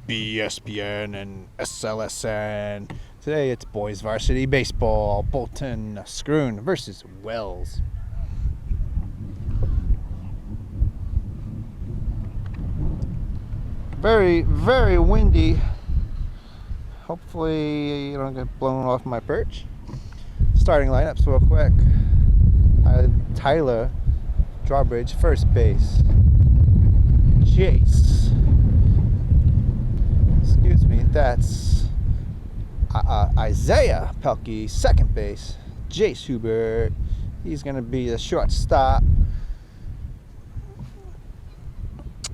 BSPN and SLSN. Today it's boys varsity baseball. Bolton, Schroon versus Wells. Very, very windy. Hopefully you don't get blown off my perch. Starting lineups real quick. Tyler, Drawbridge, first base. Jace. Excuse me, that's Isaiah Pelkey, second base. Jace Hubert, he's going to be the shortstop.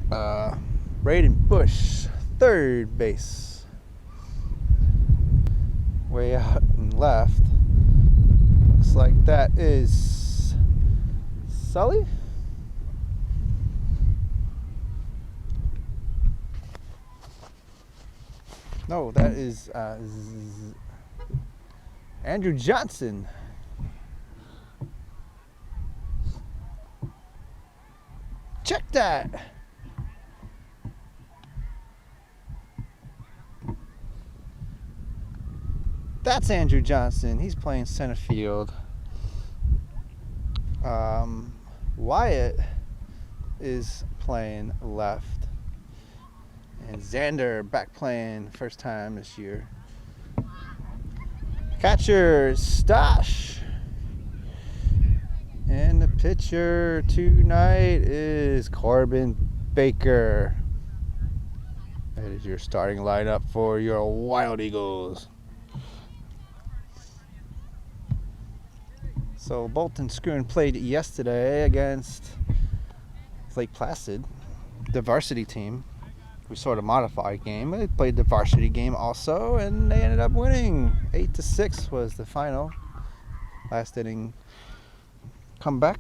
Braden Bush, third base. Way out and left. Looks like that is Sully. No, that is Andrew Johnson. Check that. That's Andrew Johnson. He's playing center field. Wyatt is playing left. And Xander back playing first time this year. Catcher Stosh. And the pitcher tonight is Corbin Baker. That is your starting lineup for your Wild Eagles. So Bolton Schroon played yesterday against Lake Placid, the varsity team. We sort of modified game. They played the varsity game also, and they ended up winning. 8-6 was the final. Last inning comeback.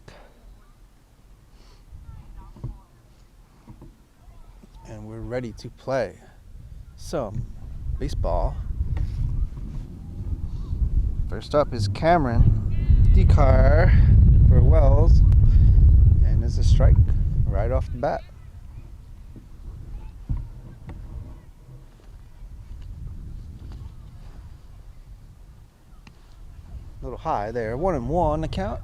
And we're ready to play some baseball. First up is Cameron Decar for Wells, and there's a strike right off the bat. A little high there. 1-1 the count.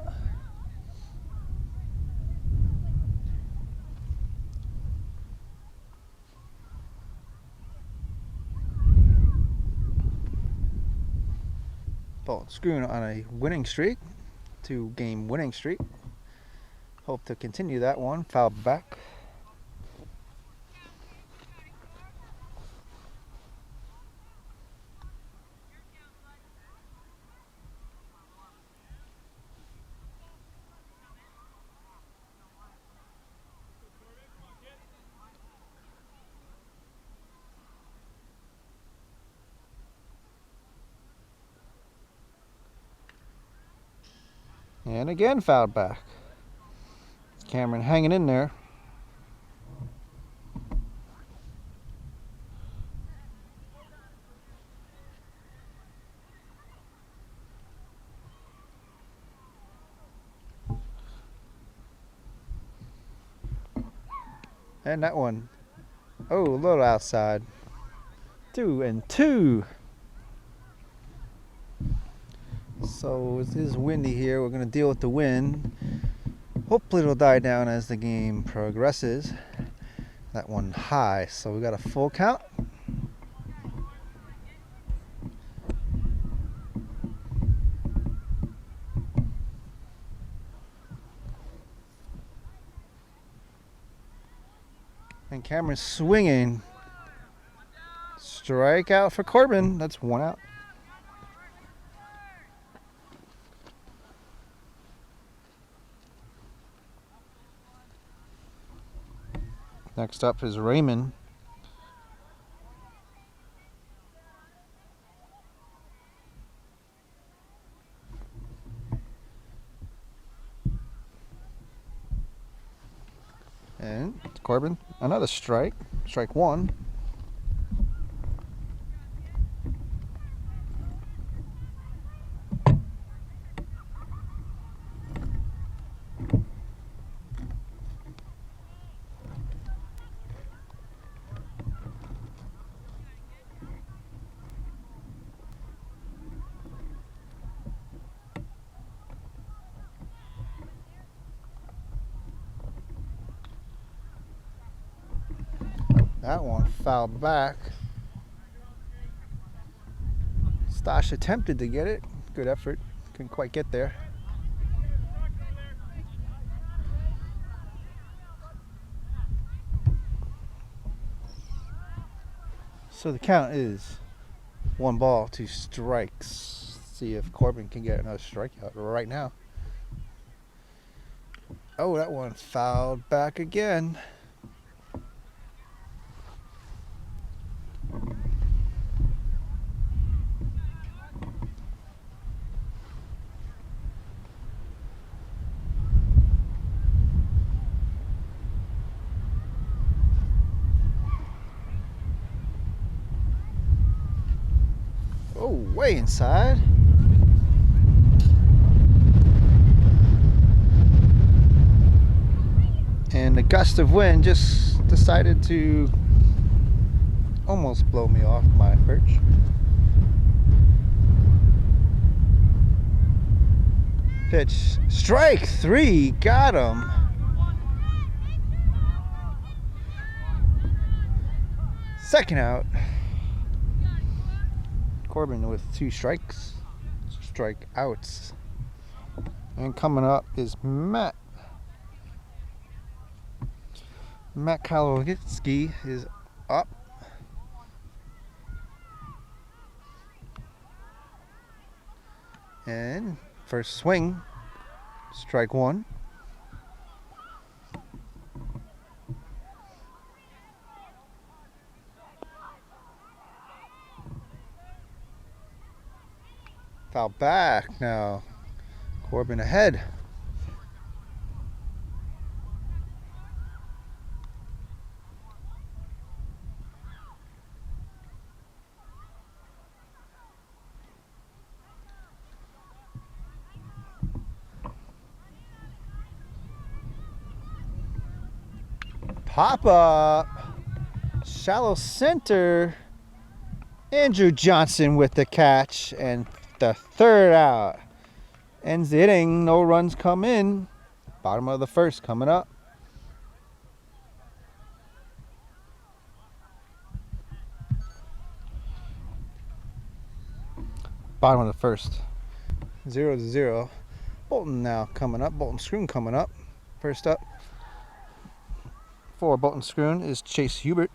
Bolton Schroon on a winning streak, 2-game winning streak. Hope to continue that one. Foul back. And again fouled back. Cameron hanging in there. And that one, oh, a little outside. 2-2. So it is windy here. We're going to deal with the wind. Hopefully it'll die down as the game progresses. That one high, so we got a full count. And Cameron's swinging. Strike out for Corbin. That's one out. Next up is Raymond. And Corbin, another strike. Strike one. That one fouled back. Stash attempted to get it. Good effort. Couldn't quite get there. So the count is 1 ball, 2 strikes. See if Corbin can get another strikeout right now. Oh, that one fouled back again. Oh, way inside. And the gust of wind just decided to almost blow me off my perch. Pitch, strike 3, got him. Second out. Corbin with 2 strikeouts. And coming up is Matt. Matt Kalowitsky is up. And first swing, strike 1. Foul back now. Corbin ahead. Pop up. Shallow center. Andrew Johnson with the catch and the third out. Ends the inning. No runs come in. Bottom of the first coming up. Bottom of the first. 0-0. Bolton now coming up. Bolton Schroon coming up. First up for Bolton Schroon is Jace Hubert.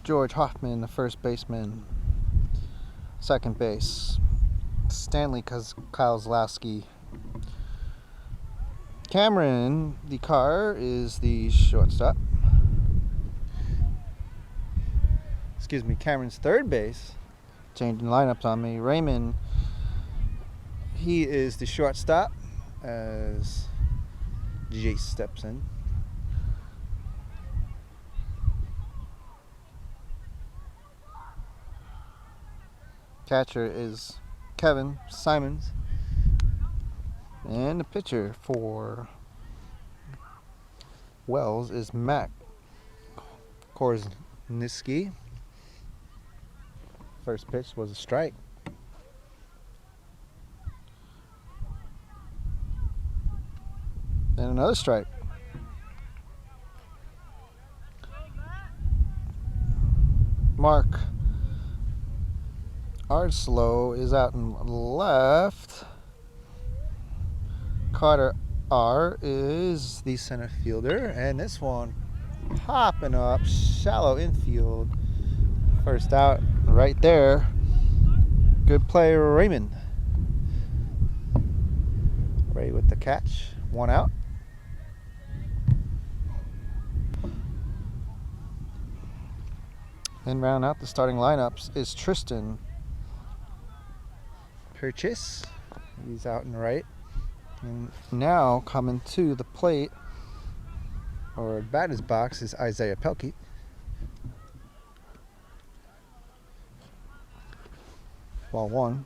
George Hoffman, the first baseman. Second base, Stanley Kozlowski. Cameron DeCarr is the shortstop. Cameron's third base. Changing lineups on me. Raymond, he is the shortstop as Jace steps in. Catcher is Kevin Simons. And the pitcher for Wells is Matt Korzeniski. First pitch was a strike. And another strike. Mark Ardslow is out in left. Carter R is the center fielder. And this one popping up shallow infield. First out right there. Good play, Raymond. Ray with the catch. 1 out. And round out the starting lineups is Tristan Purchase. He's out and right. And now coming to the plate or batter's box is Isaiah Pelkey. Ball 1.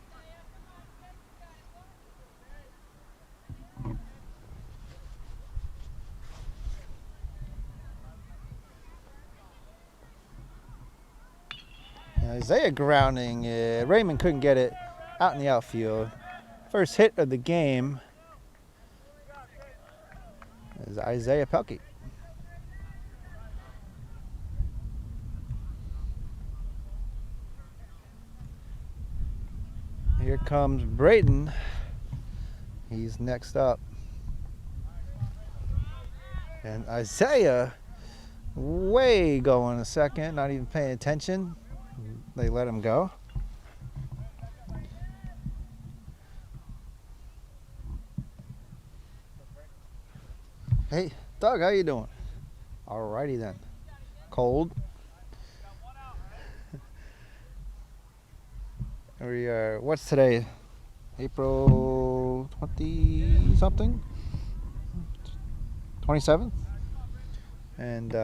Isaiah grounding it. Raymond couldn't get it out in the outfield. First hit of the game is Isaiah Pelkey. Here comes Braden. He's next up. And Isaiah way going a second, not even paying attention. They let him go. Hey, Doug, how you doing? Alrighty then. Cold. We are, what's today? April 20 something? 27th? And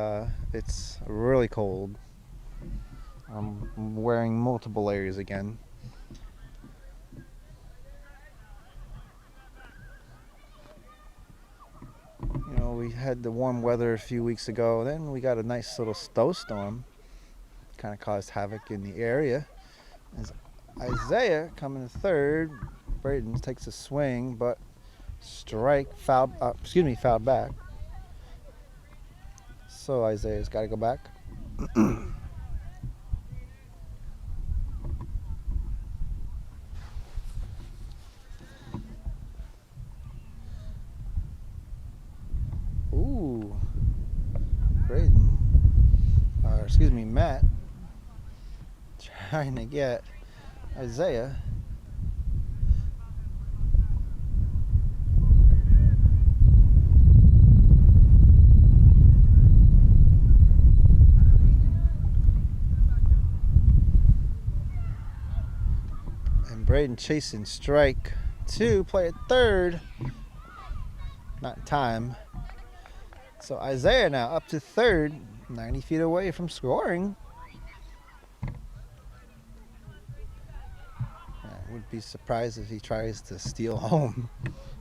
it's really cold. I'm wearing multiple layers again. You know, we had the warm weather a few weeks ago. Then we got a nice little snowstorm. Kind of caused havoc in the area. As Isaiah coming to third. Braden takes a swing, but fouled back. So Isaiah's got to go back. Ooh, Braden, Matt, trying to get Isaiah. And Braden chasing strike two, play at third. Not in time. So Isaiah now up to third, 90 feet away from scoring. I would be surprised if he tries to steal home.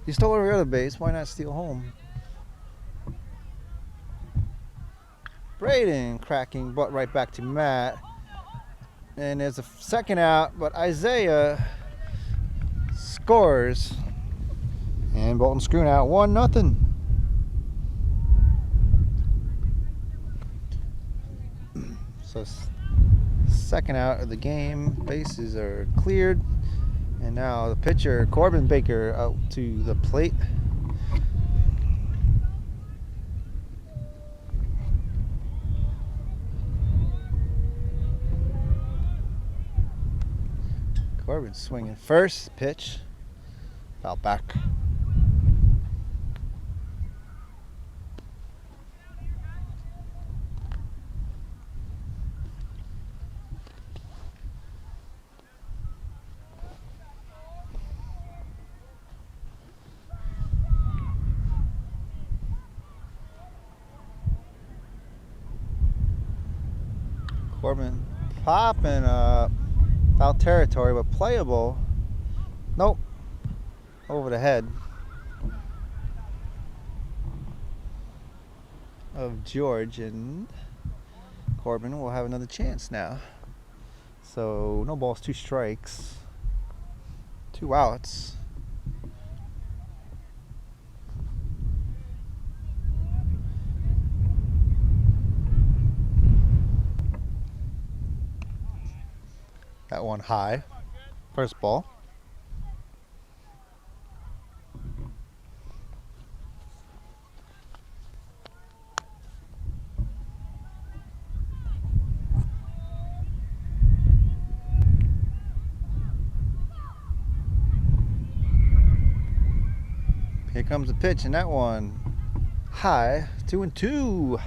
He stole every other base, why not steal home? Braden cracking, but right back to Matt. And there's a second out, but Isaiah scores. And Bolton Schroon out 1-0. So second out of the game, bases are cleared, and now the pitcher Corbin Baker out to the plate. Corbin swinging first pitch, foul back. Corbin popping up, foul territory, but playable. Nope, over the head of George, and Corbin will have another chance now. So no balls, 2 strikes, 2 outs. That one high. First ball. Here comes the pitch, and that one high. 2-2.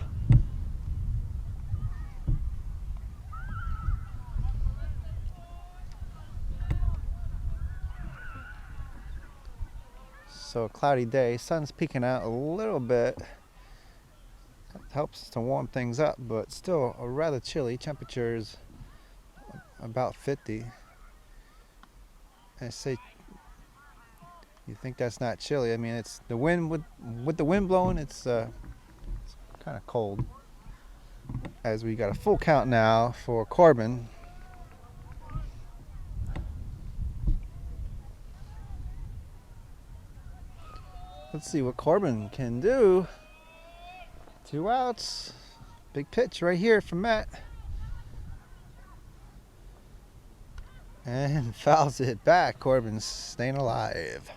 So a cloudy day, sun's peeking out a little bit. That helps to warm things up, but still a rather chilly. Temperatures about 50. And I say, you think that's not chilly? I mean, it's the wind with the wind blowing. It's kind of cold. As we got a full count now for Corbin. Let's see what Corbin can do. 2 outs. Big pitch right here from Matt. And fouls it back. Corbin's staying alive.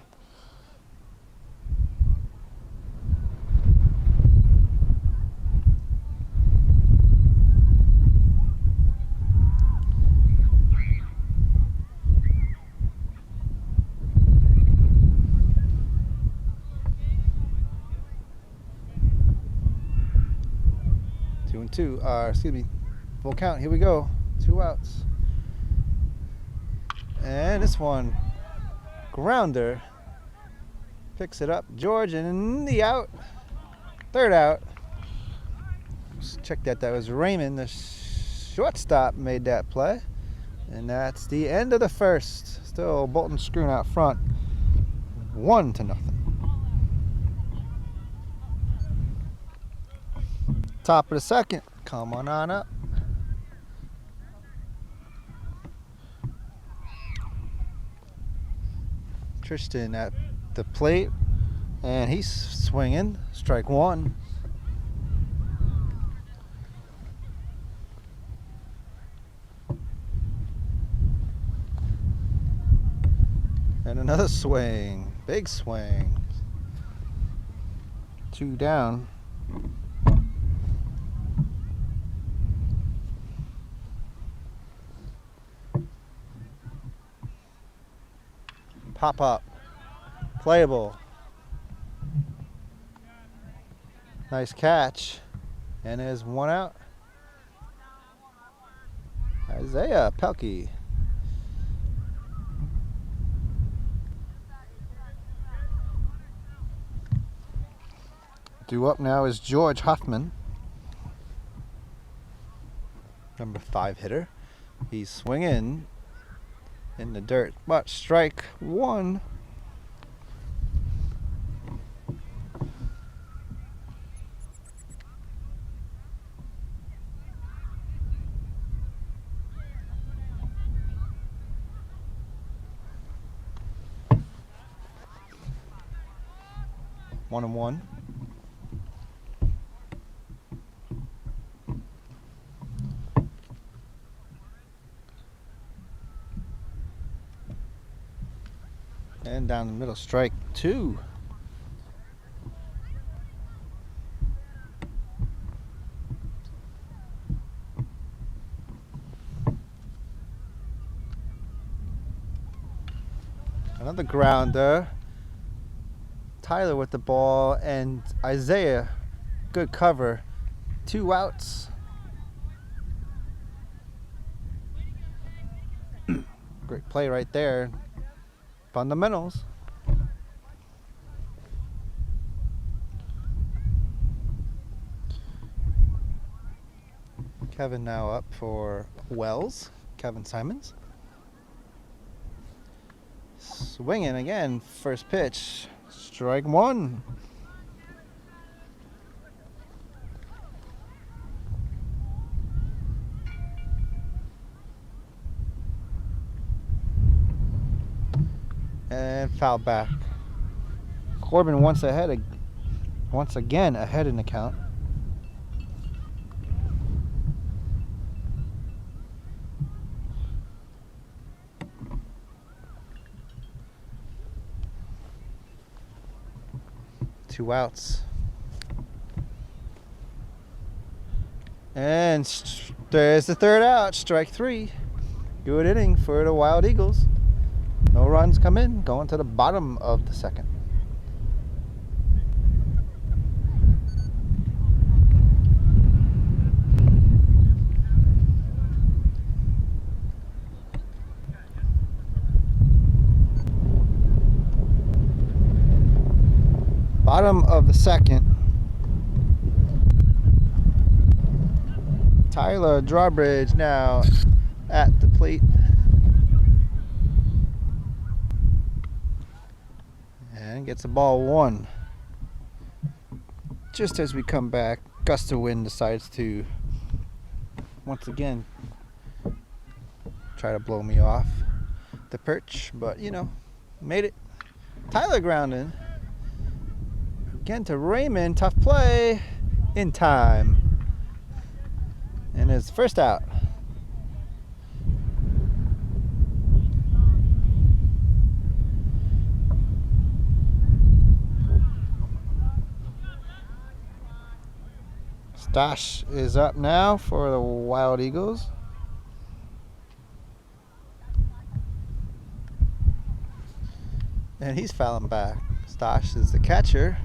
Excuse me, full count. Here we go. 2 outs. And this one, grounder, picks it up. George, and the out. 3rd out. Just check that. That was Raymond, the shortstop, made that play. And that's the end of the 1st. Still Bolton Schroon out front. 1-0. Top of the 2nd. Come on up. Tristan at the plate, and he's swinging. Strike 1. And another swing. Big swing. 2 down. Pop up. Playable. Nice catch. And there's 1 out. Isaiah Pelkey. Due up now is George Hoffman. Number 5 hitter. He's swinging in the dirt, but strike 1. One and one. And down the middle, strike 2. Another grounder. Tyler with the ball, and Isaiah, good cover. 2 outs. Great play right there. Fundamentals. Kevin now up for Wells. Kevin Simons. Swinging again. First pitch. Strike 1. And foul back. Corbin once again ahead in the count. Two outs. And there's the 3rd out. Strike 3. Good inning for the Wild Eagles. No runs come in, going to the bottom of the 2nd. Bottom of the 2nd. Tyler Drawbridge now at the plate. And gets the ball 1. Just as we come back, gust of wind decides to once again try to blow me off the perch, but you know, made it. Tyler grounding. Again to Raymond. Tough play. In time. And his first out. Stosh is up now for the Wild Eagles. And he's fouling back. Stosh is the catcher.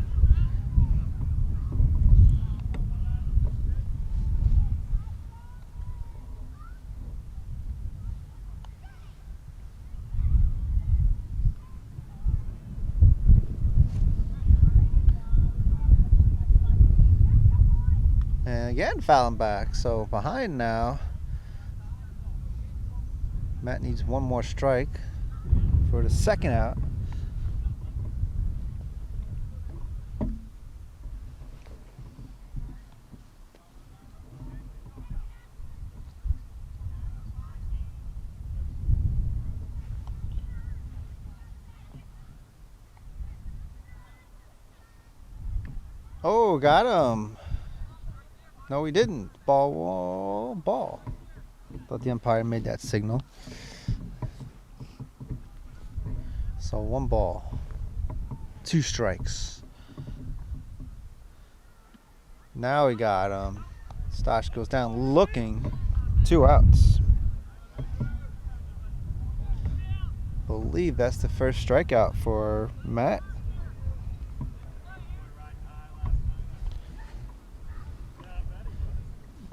And again, fouling back. So behind now. Matt needs one more strike for the second out. Oh, got him. No, he didn't. Ball. Thought the umpire made that signal. So 1 ball, 2 strikes. Now he got him. Stosh goes down looking. 2 outs. Believe that's the first strikeout for Matt.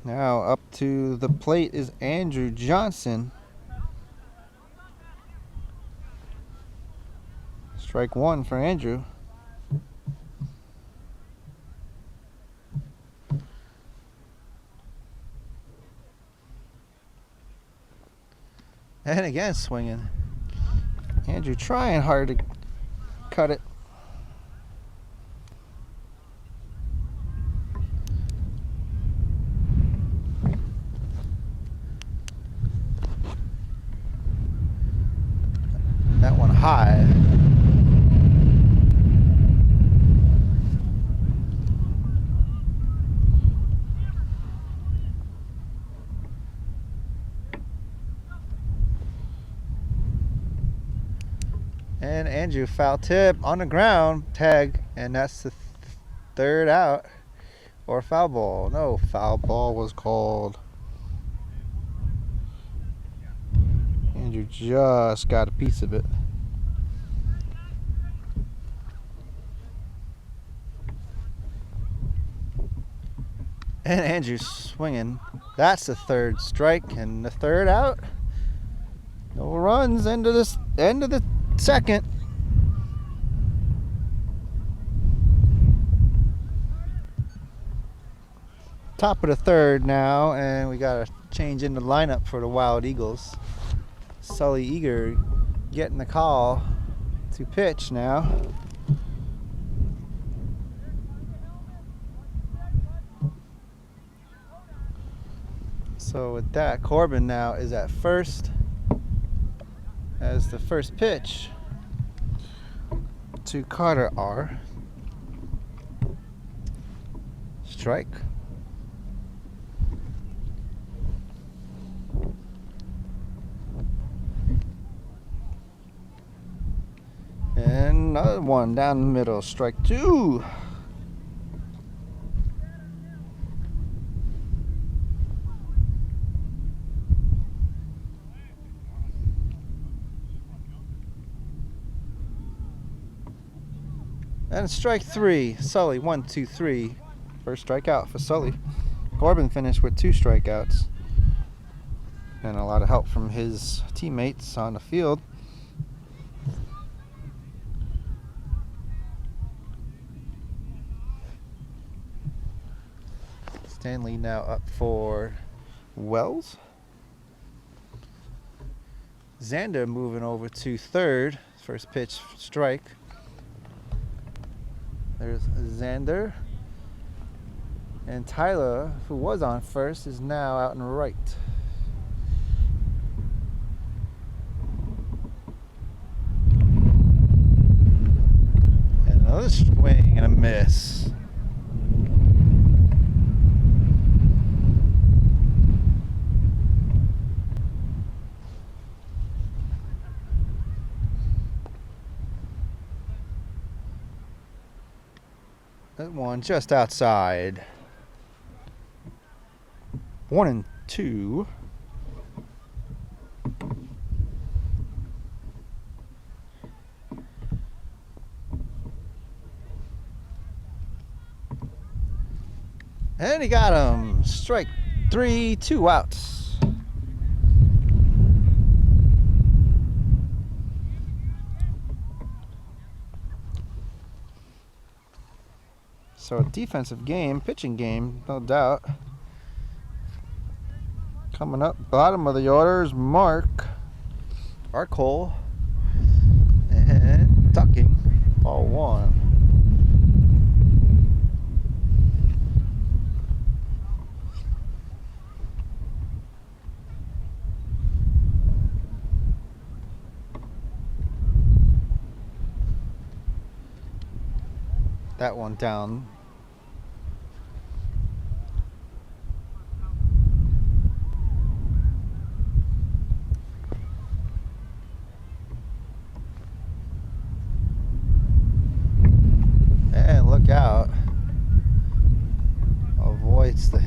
Now up to the plate is Andrew Johnson. Strike 1 for Andrew. And again swinging. Andrew trying hard to cut it. That one high. And Andrew foul tip on the ground, tag, and that's the third out. Or foul ball. No, foul ball was called. Andrew just got a piece of it. And Andrew swinging. That's the third strike and the third out. No runs. End of the second. Top of the third now, and we got to change in the lineup for the Wild Eagles. Sully Eager getting the call to pitch now. So with that, Corbin now is at first as the first pitch to Carter R. Strike. And another one down the middle, strike 2. And strike 3, Sully, 1, 2, 3. First strikeout for Sully. Corbin finished with 2 strikeouts. And a lot of help from his teammates on the field. Stanley now up for Wells. Xander moving over to third. First pitch strike. There's Xander. And Tyler, who was on first, is now out in right. And Another swing and a miss. That one just outside. 1-2. And he got him. Strike 3, 2 outs. So a defensive game, pitching game, no doubt. Coming up, bottom of the order is Mark, Arcole, and Ducking, ball 1. That one down. And look out. Avoids the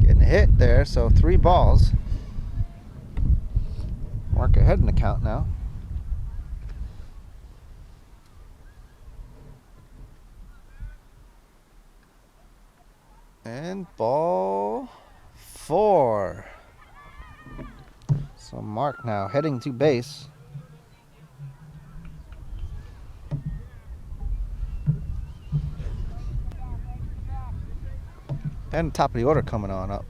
getting hit there, so 3 balls. Mark ahead in the count now. And ball 4. So Mark now heading to base. And top of the order coming on up.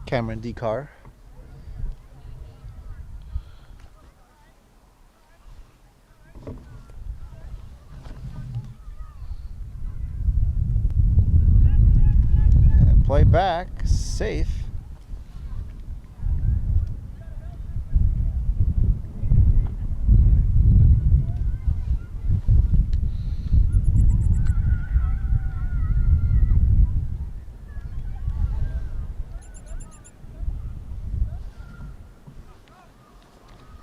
Cameron Decar. And play back, safe.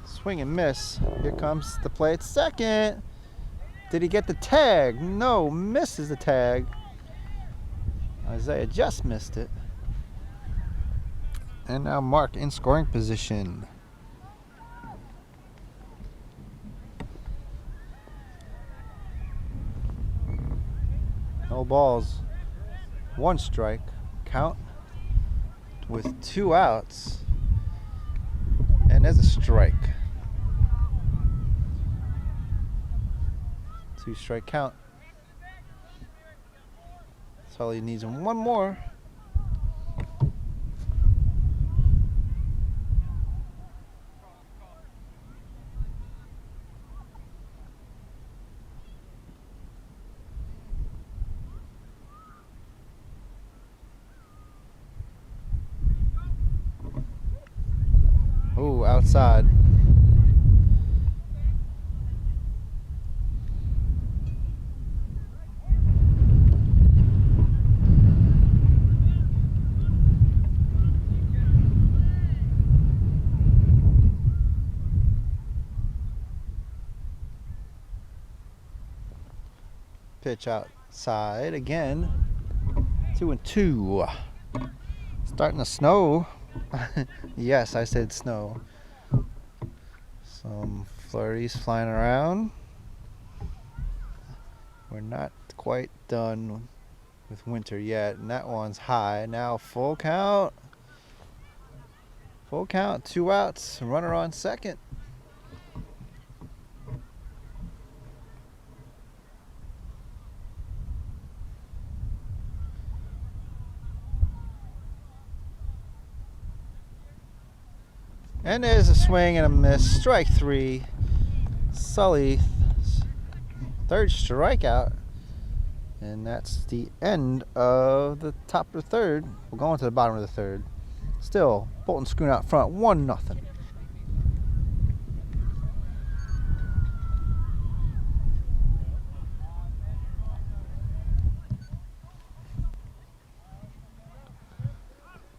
Swing and miss. Here comes the play at second. Did he get the tag? No, misses the tag. Isaiah just missed it. And now Mark in scoring position. No balls. 1 strike. Count with 2 outs. And there's a strike. 2 strike count. That's all he needs, and 1 more. Ooh, outside. Pitch outside again. 2-2. Starting to snow. Yes, I said snow. Some flurries flying around. We're not quite done with winter yet, and that one's high. Now full count. Full count, 2 outs, runner on second. And there's a swing and a miss. Strike 3. Sully, 3rd strikeout. And that's the end of the top of the 3rd. We're going to the bottom of the 3rd. Still, Bolton Schroon out front, 1-0.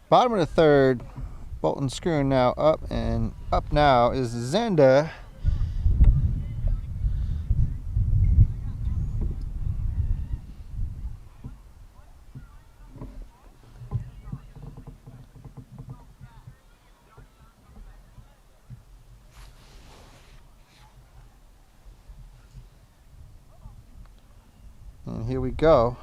Bottom of the third, Bolton Schroon now up, and up now is Xander. And here we go.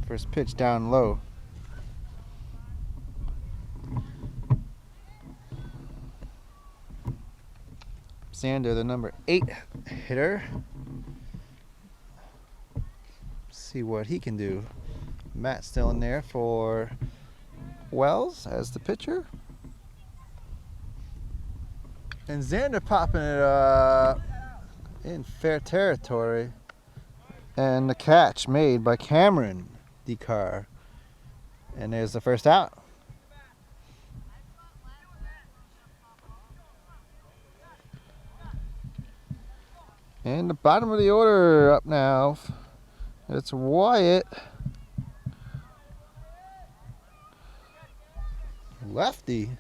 First pitch down low. Xander, the number 8 hitter. See what he can do. Matt still in there for Wells as the pitcher. And Xander popping it up in fair territory. And the catch made by Cameron DeCar. And there's the first out. And the bottom of the order up now. It's Wyatt. Lefty.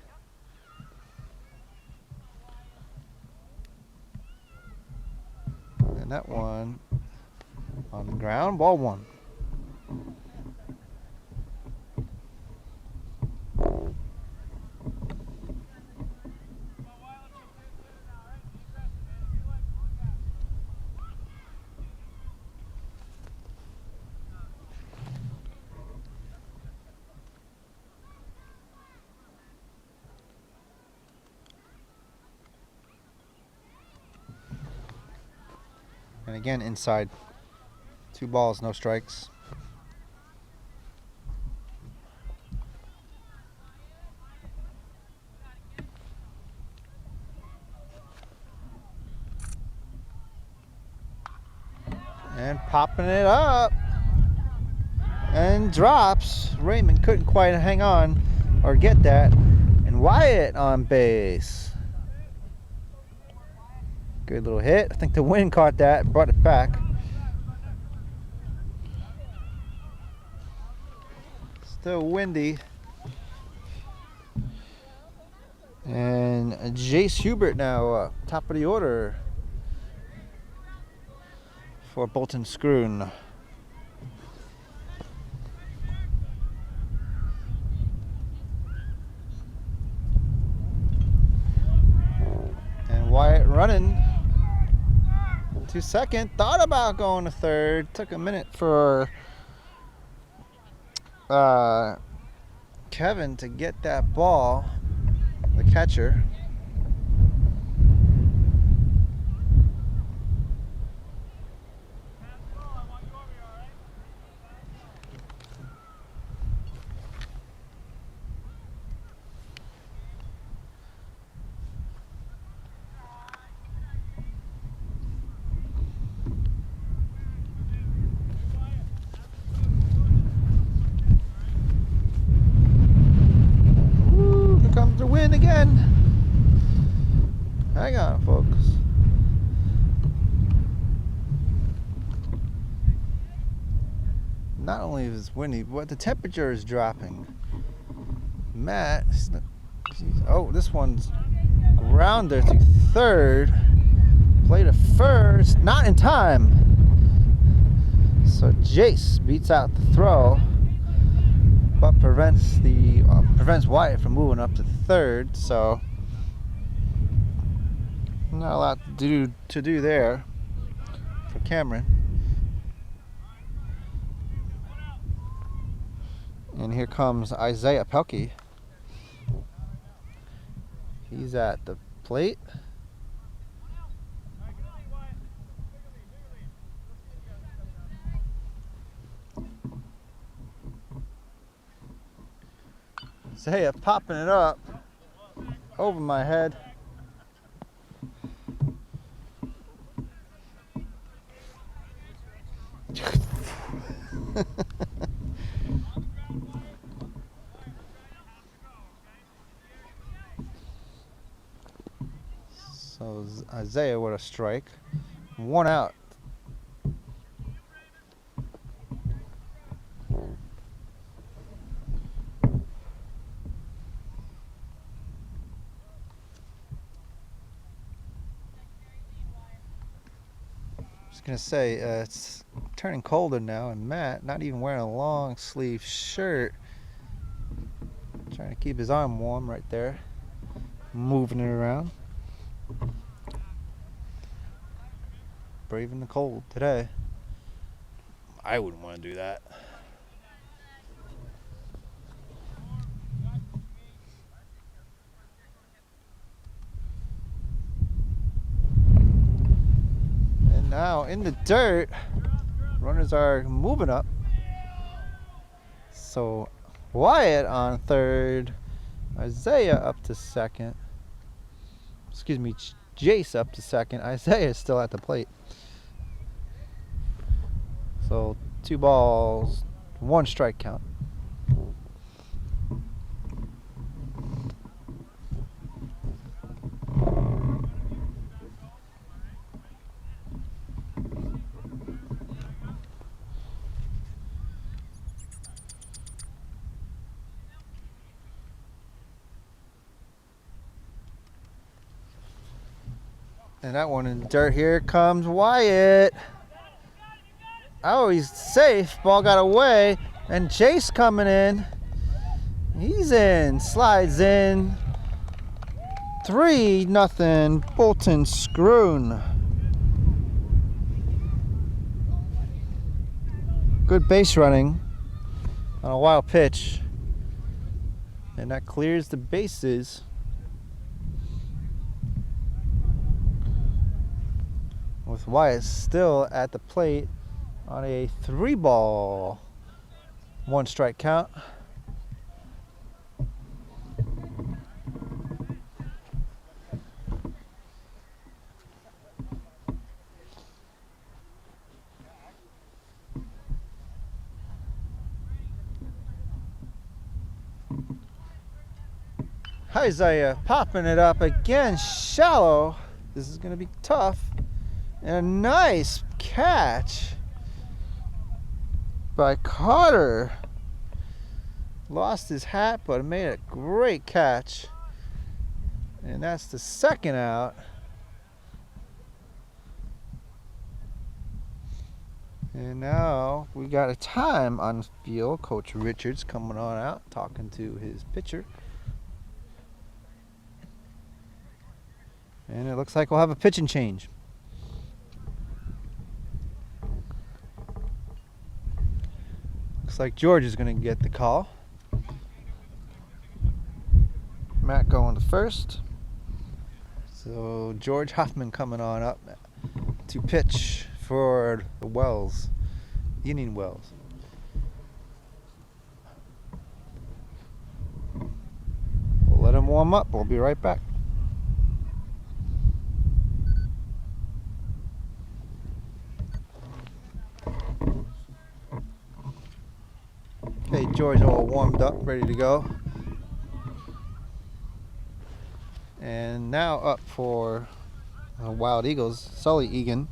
And that one on the ground, ball one. And again, inside. 2 balls, no strikes. And popping it up. And drops. Raymond couldn't quite hang on or get that. And Wyatt on base. Good little hit. I think the wind caught that, brought it back. Still windy. And Jace Hubert now top of the order for Bolton Schroon. And Wyatt running to second. Thought about going to third. Took a minute for Kevin to get that ball, the catcher. To win again. Hang on, folks. Not only is it windy, but the temperature is dropping. Matt, oh, this one's grounder to third. Play to first, not in time. So Jace beats out the throw, but prevents Wyatt from moving up to third, so not a lot to do there for Cameron. And here comes Isaiah Pelkey. He's at the plate. Isaiah popping it up over my head. So Isaiah with a strike. 1 out. Gonna say it's turning colder now, and Matt not even wearing a long sleeve shirt, trying to keep his arm warm right there, moving it around, braving the cold today. I wouldn't want to do that. And now in the dirt, runners are moving up. So Wyatt on third, Isaiah up to second. Excuse me, Jace up to second. Isaiah is still at the plate. So 2 balls, 1 strike count. And that one in the dirt. Here comes Wyatt. Oh, he's safe. Ball got away. And Chase coming in. He's in. Slides in. 3-0. Bolton Schroon. Good base running on a wild pitch. And that clears the bases. With Wyatt still at the plate on a 3-ball, 1 strike count. Isaiah popping it up again, shallow. This is going to be tough. And a nice catch by Carter. Lost his hat, but made a great catch. And that's the 2nd out. And now we got a time on the field. Coach Richards coming on out, talking to his pitcher. And it looks like we'll have a pitching change. Looks like George is going to get the call. Matt going to first. So George Hoffman coming on up to pitch for the Wells, Union Wells. We'll let him warm up. We'll be right back. Okay, George all warmed up, ready to go. And now up for Wild Eagles, Sully Eager,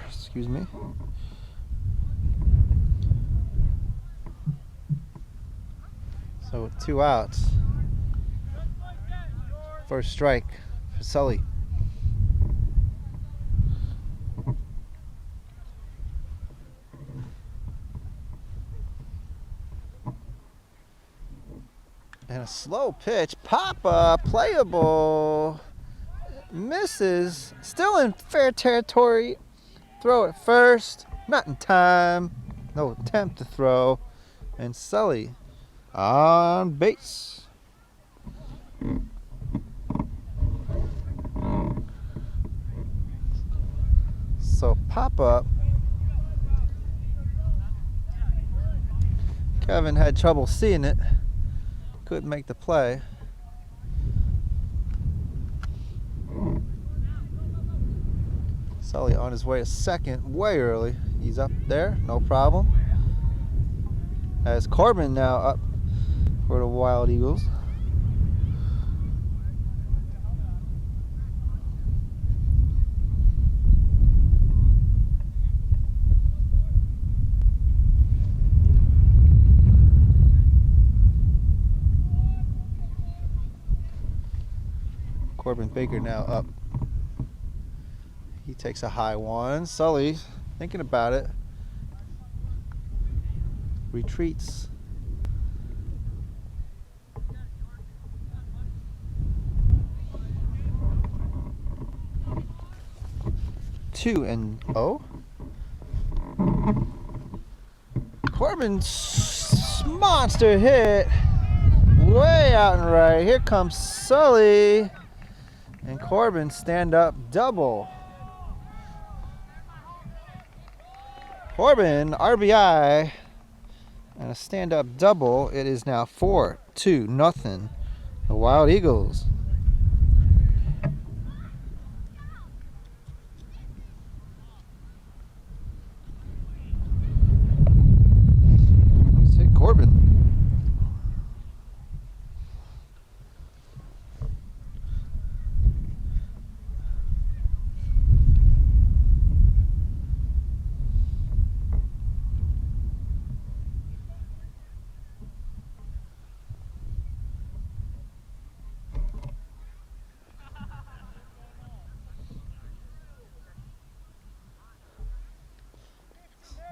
excuse me. So with 2 outs, first strike for Sully. And a slow pitch, pop-up, playable, misses, still in fair territory, throw it first, not in time, no attempt to throw, and Sully on base. So pop-up, Kevin had trouble seeing it. Couldn't make the play. Sully on his way to second, way early. He's up there, no problem. As Corbin now up for the Wild Eagles. Corbin Baker now up. He takes a high one. Sully, thinking about it, retreats. Two and oh. Corbin's monster hit. Way out and right. Here comes Sully. And Corbin stand up double. Corbin RBI and a stand up double. It is now 4-2-0. The Wild Eagles. Let's hit Corbin.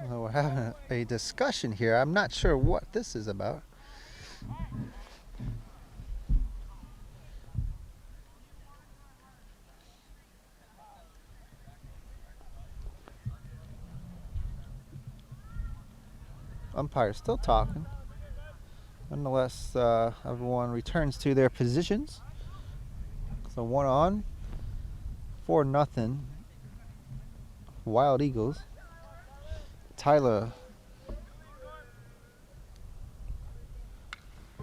So we're having a discussion here. I'm not sure what this is about. Umpire still talking. Nonetheless, everyone returns to their positions. So 1 on, 4-0. Wild Eagles. Tyler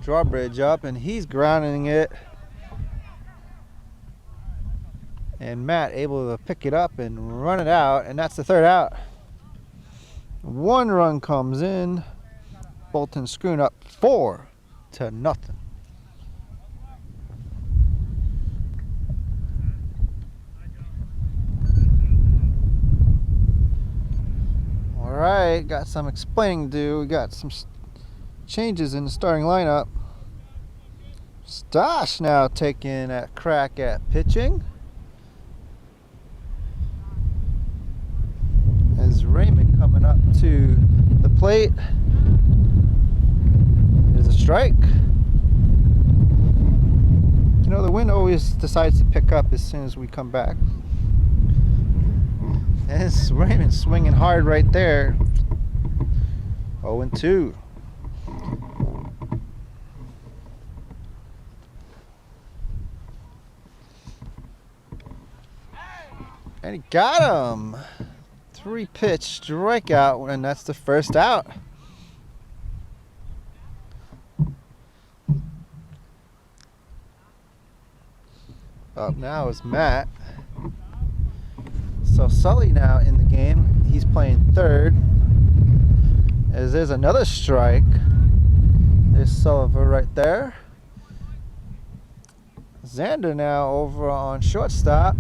drawbridge up, and he's grounding it. And Matt able to pick it up and run it out, and that's the third out. 1 run comes in. Bolton Schroon up 4-0. Alright, got some explaining to do. We got some changes in the starting lineup. Stosh now taking a crack at pitching. As Raymond coming up to the plate. There's a strike. You know, the wind always decides to pick up as soon as we come back. And it's Raymond swinging hard right there. 0-2. And he got him. 3-pitch strikeout, and that's the first out. Up now is Matt. So Sully now in the game. He's playing third. As there's another strike. There's Sullivan right there. Xander now over on shortstop.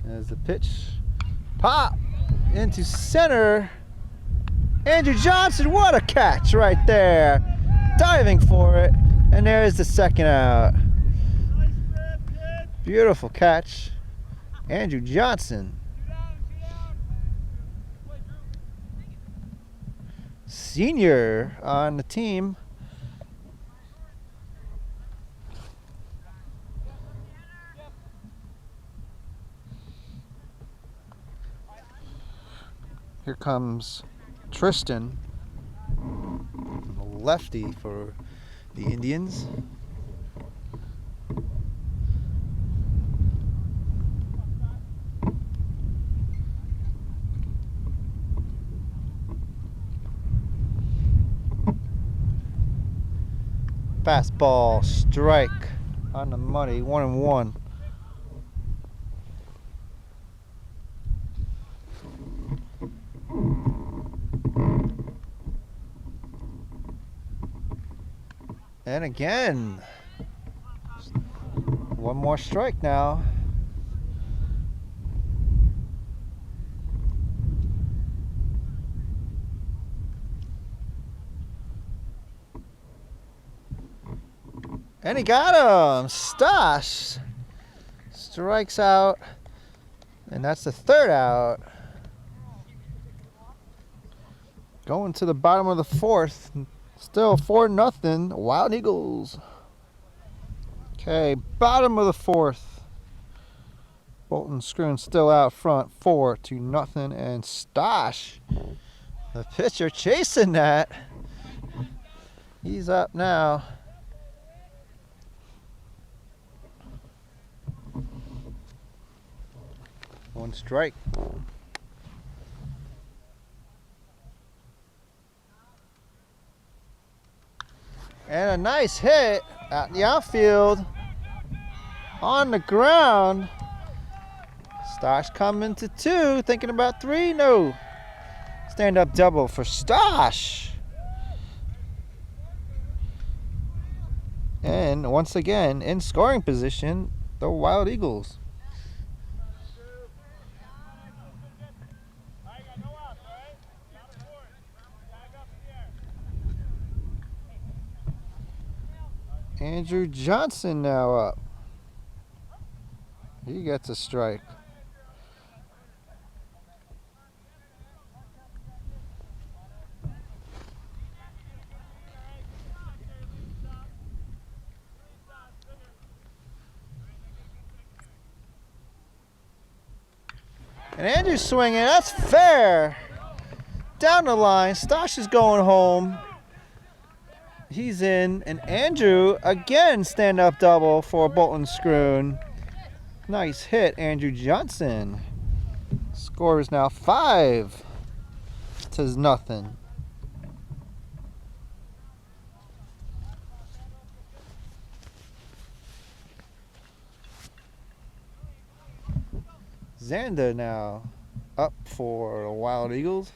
As the pitch pop into center. Andrew Johnson, what a catch right there. Diving for it. And there is the second out. Beautiful catch. Andrew Johnson. Senior on the team. Here comes Tristan, lefty for the Indians. Fastball strike on the money, 1-1. And again, 1 more strike now. And he got him. Stosh strikes out. And that's the third out. Going to the bottom of the fourth. Still 4-0. Wild Eagles. Okay, bottom of the fourth. Bolton Schroon still out front. 4-0. And Stosh, the pitcher, chasing that. He's up now. One strike. And a nice hit out in the outfield. On the ground. Stosh coming to 2. Thinking about 3. No. Stand up double for Stosh. And once again, in scoring position, the Wild Eagles. Andrew Johnson now up. He gets a strike. And Andrew's swinging. That's fair. Down the line. Stosh is going home. He's in, and Andrew again stand up double for Bolton Schroon. Nice hit, Andrew Johnson. Score is now 5-0. Xander now up for the Wild Eagles.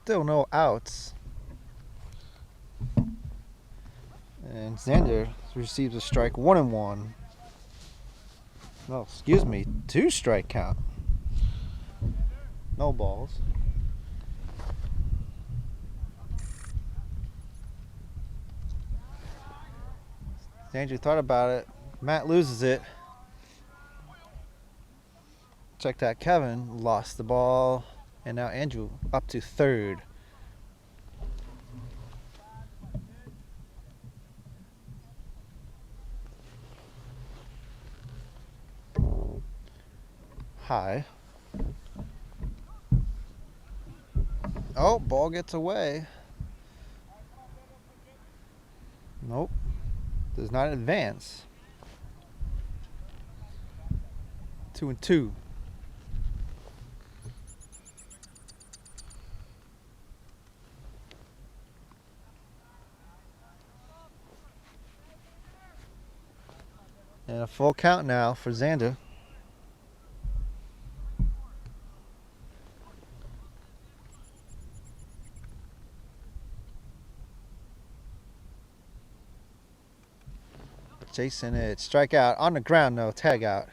Still no outs. And Xander receives a strike, 1-1. No, excuse me, 2 strike count. No balls. Andrew thought about it. Matt loses it. Check that. Kevin lost the ball. And now Andrew up to 3rd. High. Oh, ball gets away. Nope. Does not advance. 2-2. And a full count now for Xander. Chasing it. Strikeout on the ground, no. Tag out.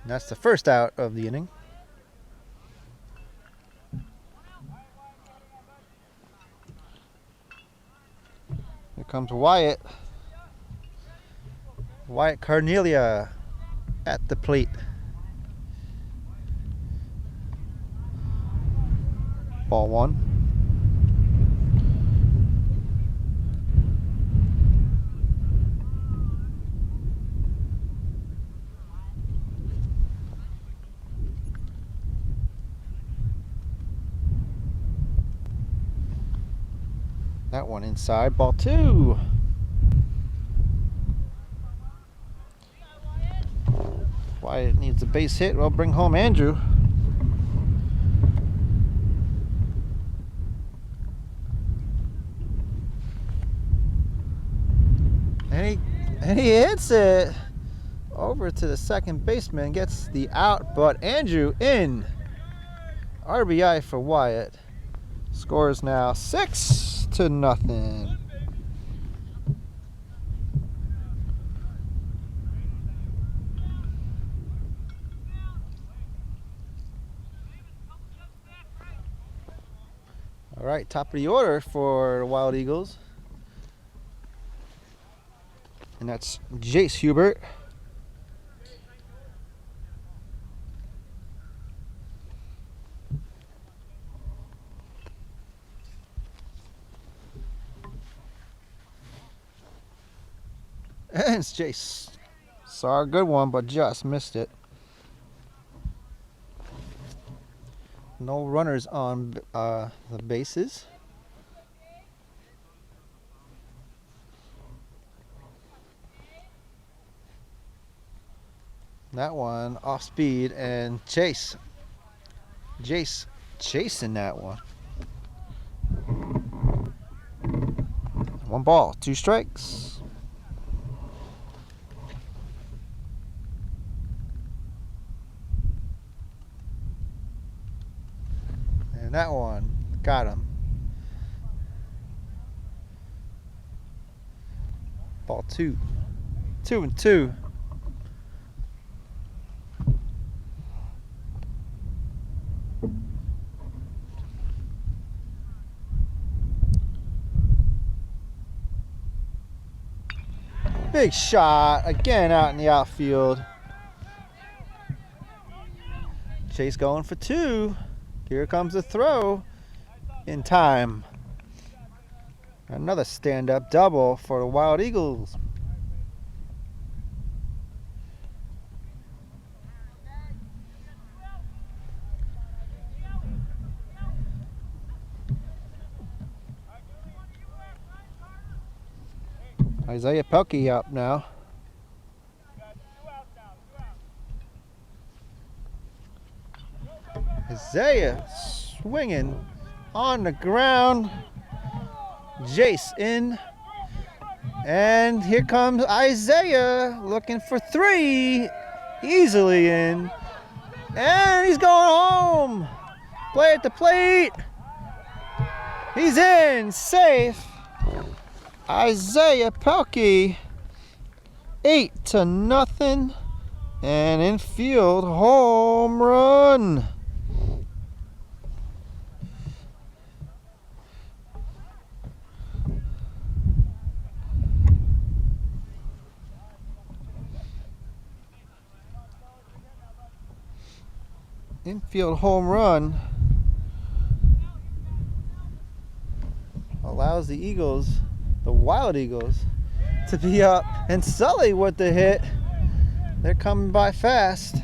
And that's the first out of the inning. Here comes Wyatt. Wyatt Carnelia at the plate. Ball 1. That one inside. Ball 2. Wyatt needs a base hit. We'll bring home Andrew. And he hits it over to the second baseman. Gets the out, but Andrew in. RBI for Wyatt. Score is now 6-0. All right, top of the order for the Wild Eagles. And that's Jace Hubert. And it's Jace. Saw a good one, but just missed it. No runners on the bases. That one off speed, and Jace chasing that one. 1 ball, 2 strikes. And that one got him. Ball 2. 2-2. Big shot again out in the outfield. Chase going for 2. Here comes the throw in time. Another stand-up double for the Wild Eagles. Isaiah Pelkey up now. Isaiah swinging on the ground. Jace in. And here comes Isaiah looking for 3. Easily in. And he's going home. Play at the plate. He's in. Safe. Isaiah Pelkey, 8-0, and infield home run. Infield home run allows the Eagles, the Wild Eagles, to be up, and Sully with the hit. They're coming by fast.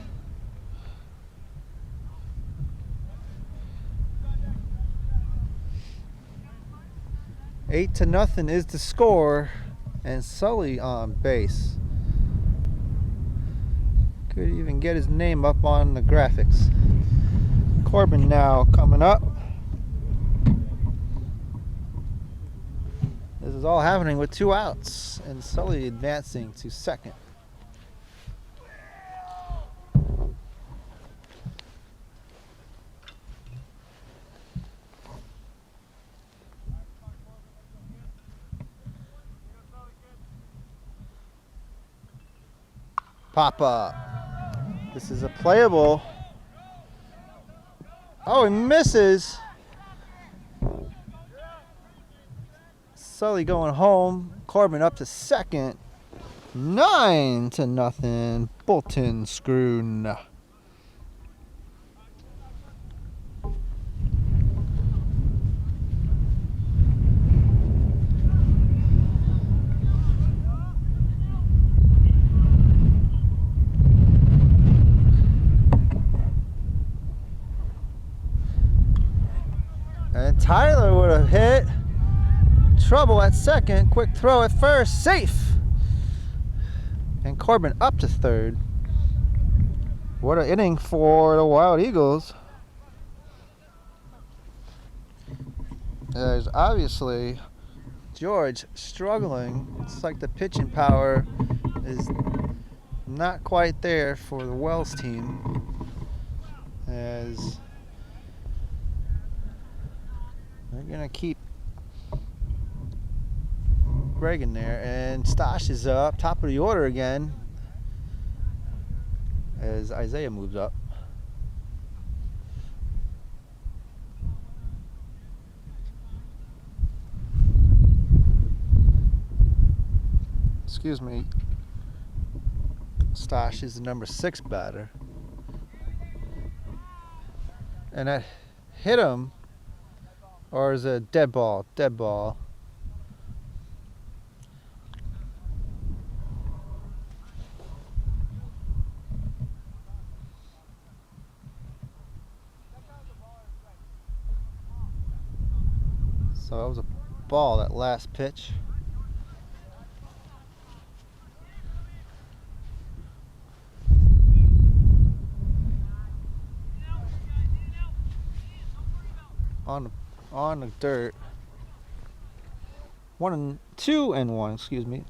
Eight to nothing is the score, and Sully on base. Could even get his name up on the graphics. Corbin now coming up. This is all happening with 2 outs, and Sully advancing to second. Pop up. This is a playable. Oh, he misses. Sully going home. Corbin up to second. 9-0. Bolton Schroon. And Tyler would have hit. Trouble at second. Quick throw at first. Safe. And Corbin up to third. What an inning for the Wild Eagles. There's obviously George struggling. It's like the pitching power is not quite there for the Wells team, as they're gonna keep Greg in there. And Stosh is up, top of the order again, as Isaiah moves up. excuse me, Stash is the number 6 batter. And that hit him, or is it a dead ball? Dead ball. So it was a ball, that last pitch. On the dirt. 2 and 1, excuse me.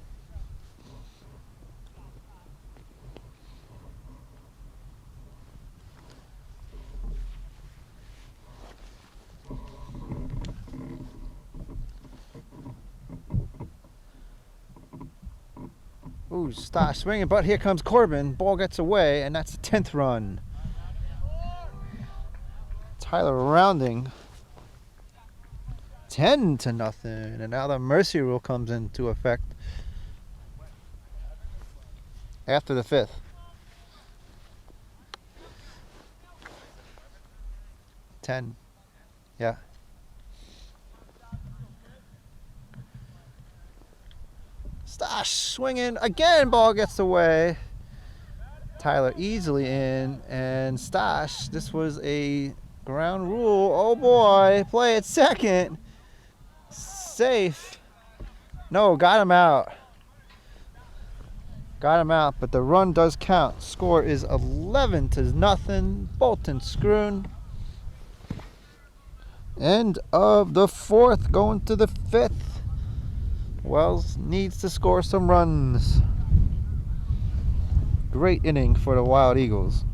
Ooh, Stash swinging, but here comes Corbin. Ball gets away, and that's the 10th run. Tyler rounding 10-0, and now the mercy rule comes into effect after the 5th. Yeah. Stash swinging again, ball gets away. Tyler easily in, and Stash, this was a ground rule. Oh boy, play at second. Safe. No, got him out. Got him out, but the run does count. Score is 11-0. Bolton Schroon. End of the 4th, going to the 5th. Wells needs to score some runs. Great inning for the Wild Eagles.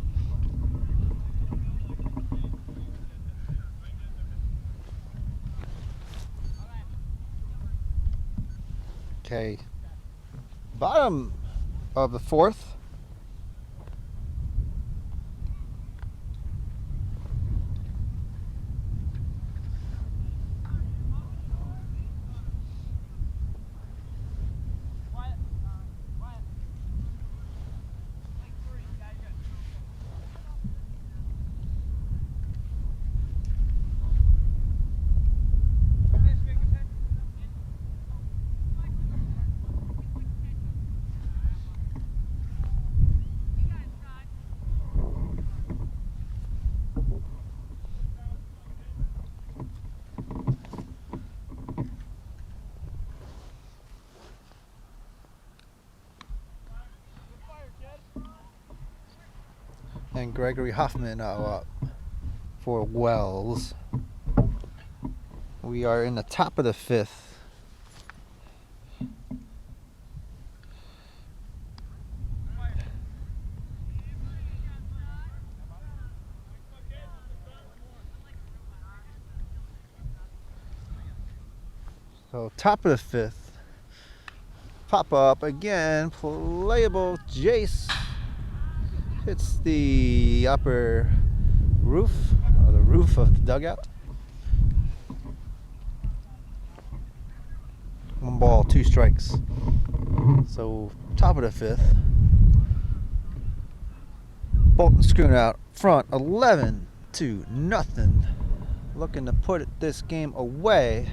Okay. Bottom of the 4th. And Gregory Hoffman now up for Wells. We are in the top of the 5th. So top of the 5th. Pop up again. Playable Jace hits the upper roof, or the roof of the dugout. 1 ball, 2 strikes. So top of the 5th. Bolton Schroon out front, 11-0. Looking to put this game away.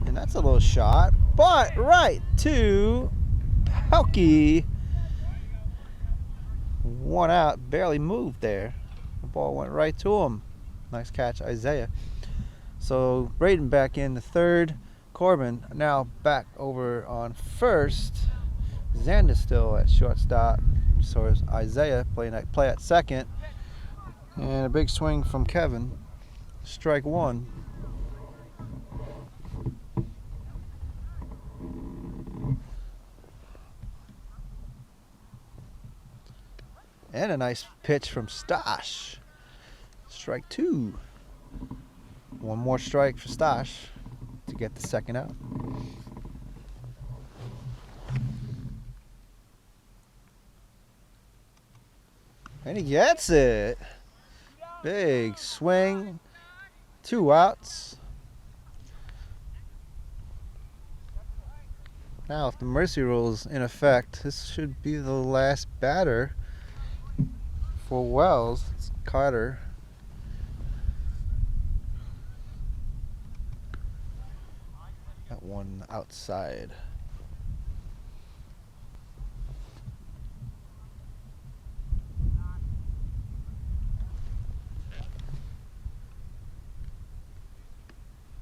And that's a little shot, but right to Pelkey. 1 out, barely moved there. The ball went right to him. Nice catch, Isaiah. So Braden back in the 3rd. Corbin now back over on 1st. Xander still at shortstop. So is Isaiah play at 2nd. And a big swing from Kevin. Strike 1. And a nice pitch from Stash. Strike 2. 1 more strike for Stash to get the 2nd out. And he gets it. Big swing. 2 outs. Now, if the mercy rule is in effect, this should be the last batter for Wells. It's Carter. Got one outside.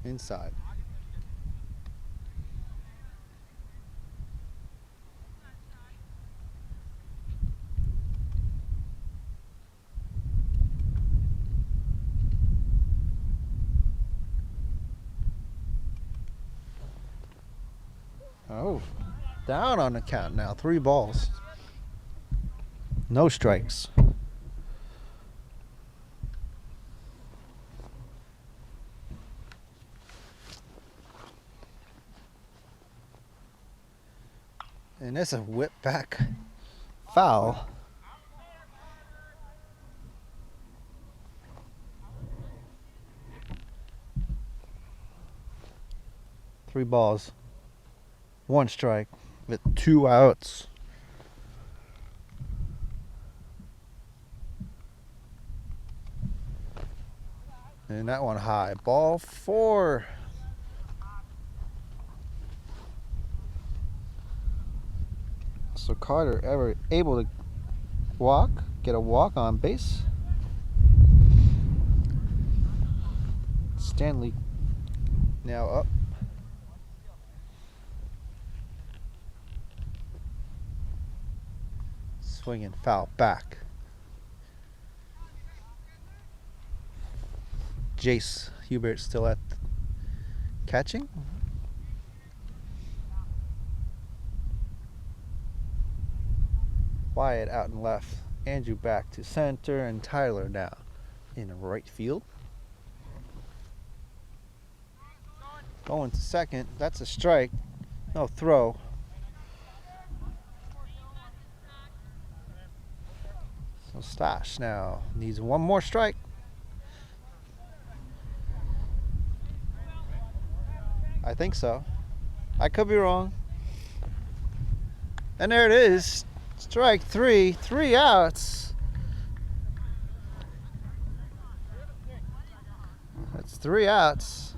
Inside. Oh, down on the count now. 3 balls. No strikes. And that's a whip back foul. Three balls. 1 strike with 2 outs. And that one high. Ball 4. So Carter ever able to get a walk on base. Stanley now up. Swinging foul back. Jace Hubert still at catching. Wyatt out in left. Andrew back to center, and Tyler now in right field. Going to second. That's a strike. No throw. So Stash now needs 1 more strike. I think so. I could be wrong. And there it is. Strike 3. 3 outs. That's 3 outs.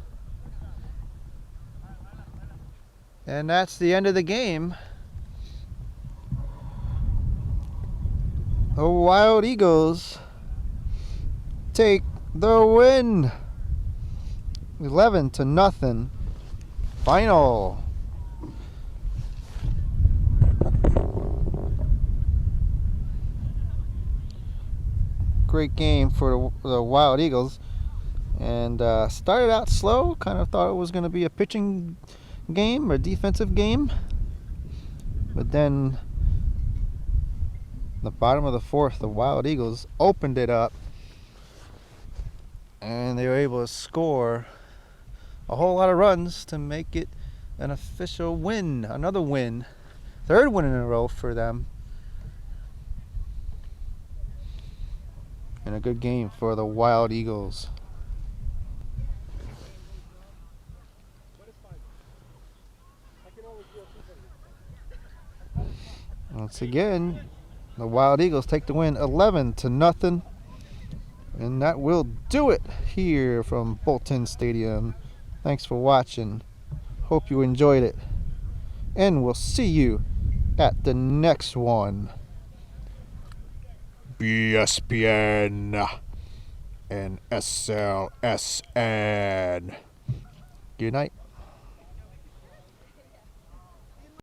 And that's the end of the game. The Wild Eagles take the win. 11-0. Final. Great game for the Wild Eagles. And started out slow. Kind of thought it was going to be a pitching game or defensive game. But then the bottom of the 4th, the Wild Eagles opened it up. And they were able to score a whole lot of runs to make it an official win. Another win. 3rd win in a row for them. And a good game for the Wild Eagles. Once again, the Wild Eagles take the win 11-0. And that will do it here from Bolton Stadium. Thanks for watching. Hope you enjoyed it. And we'll see you at the next one. BSPN and SLSN. Good night.